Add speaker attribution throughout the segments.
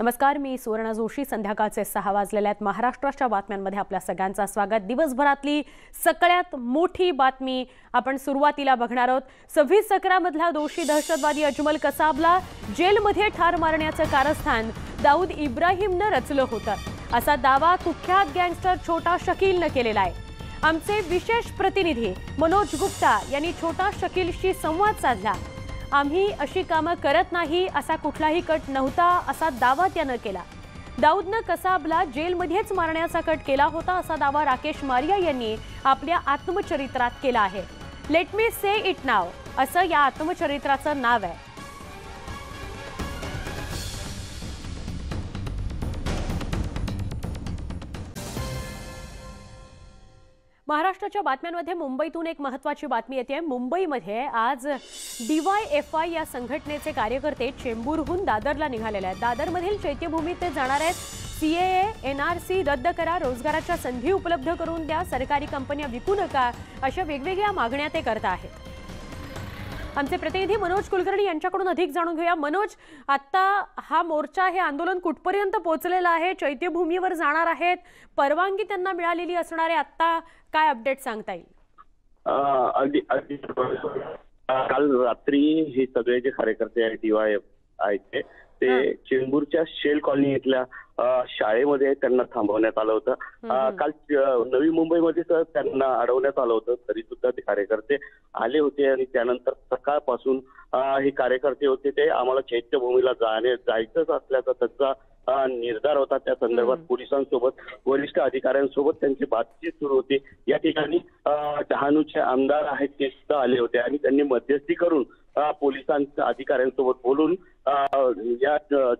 Speaker 1: नमस्कार, मी सुवर्णा जोशी। संध्याकाळचे 6 वाजलेले आहेत। महाराष्ट्राच्या बातम्यांमध्ये आपल्या सगळ्यांचं स्वागत। दिवसभरातली सगळ्यात मोठी बातमी आपण सुरुवातीला बघणार आहोत। 26/11 मधला दोषी दहशतवादी अजमल कसाबला जेलमध्ये ठार मारण्याचं कारस्थान दाऊद इब्राहिमनं रचलं होतं, असा दावा कुख्यात गँगस्टर छोटा शकीलनं केलेला आहे। आमचे विशेष प्रतिनिधी मनोज गुप्ता यांनी छोटा शकीलशी संवाद साधला। आम्ही अशी कामं करत नाही, असा कुठलाही कट नव्हता, असा दावा त्यानं केला। दाऊदनं कसाबला जेलमध्येच मारण्याचा कट केला होता, असा दावा राकेश मारिया यांनी आपल्या आत्मचरित्रात केला आहे। लेट मी से इट नाव असं या आत्मचरित्राचं नाव आहे। महाराष्ट्राच्या बातम्यांमध्ये मुंबईतून एक महत्त्वाची बातमी येते। मुंबईमध्ये आज DYFI या संघटनेचे कार्यकर्ते चेंबूरहून दादरला निघालेले आहेत। दादरमधील चैत्यभूमीत ते जाणार आहेत। CAA NRC रद्द करा, रोजगाराच्या संधी उपलब्ध करून द्या, सरकारी कंपन्या विकू नका, अशा वेगवेगळ्या मागण्या ते करत आहेत। आमचे प्रतिनिधी मनोज कुलकर्णी यांच्याकडून अधिक जाणून घेऊया। मनोज, आता हा मोर्चा, हे आंदोलन कुठपर्यंत पोहोचलेलं आहे? चैत्यभूमीवर जाणार आहेत, परवानगी त्यांना मिळालेली असणार आहे, आता काय अपडेट सांगता येईल?
Speaker 2: काल रात्री हे सगळे जे कार्यकर्ते आहेत DYFI ते चेंबूरच्या शेल कॉलनी इथल्या शाळेमध्ये त्यांना थांबवण्यात आलं होतं। काल नवी मुंबईमध्ये त्यांना अडवण्यात आलं होतं, तरी सुद्धा ते कार्यकर्ते आले होते आणि त्यानंतर सकाळपासून हे कार्यकर्ते होते ते आम्हाला चैत्यभूमीला जायचंच असल्याचा त्यांचा निर्धार होता। त्या संदर्भात पोलिसांसोबत, वरिष्ठ अधिकाऱ्यांसोबत त्यांची बातचीत सुरू होती। या ठिकाणी डहाणूचे आमदार आहेत ते सुद्धा आले होते आणि त्यांनी मध्यस्थी करून पोलिसांच्या अधिकाऱ्यांसोबत बोलून या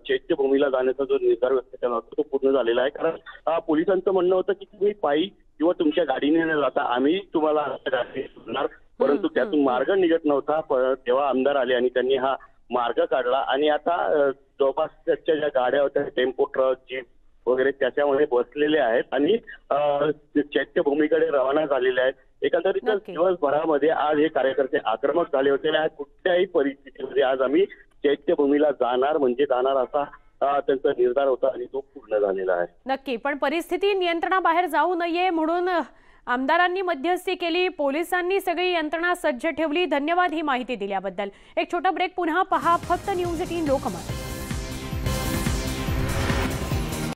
Speaker 2: चैत्यभूमीला जाण्याचा जो निर्धार व्यक्त केला होता तो पूर्ण झालेला आहे। कारण पोलिसांचं म्हणणं होतं की तुम्ही पायी किंवा तुमच्या गाडीने न जाता आम्ही तुम्हाला सोडणार, परंतु त्यातून मार्ग निघत नव्हता। तेव्हा आमदार आले आणि त्यांनी हा मार्ग काढला आणि आता जवळपास त्याच्या ज्या गाड्या होत्या, टेम्पो, ट्रक, जीप वगैरे, त्याच्यामध्ये बसलेले आहेत आणि चैत्यभूमीकडे रवाना झालेले आहेत। एकंदरीत दिवसभरामध्ये आज हे कार्यकर्ते आक्रमक झाले होते आणि कुठल्याही परिस्थितीमध्ये आज आम्ही चैत्यभूमीला जाणार म्हणजे जाणार असा त्यांचा निर्धार होता आणि तो पूर्ण झालेला आहे।
Speaker 1: नक्की, पण परिस्थिती नियंत्रणाबाहेर जाऊ नये म्हणून आमदारांनी मध्यस्थी केली, पोलिसांनी सगळी यंत्रणा सज्ज ठेवली। धन्यवाद ही माहिती दिल्याबद्दल। एक छोटा ब्रेक, पुन्हा पहा फक्त न्यूज 18 लोकमत।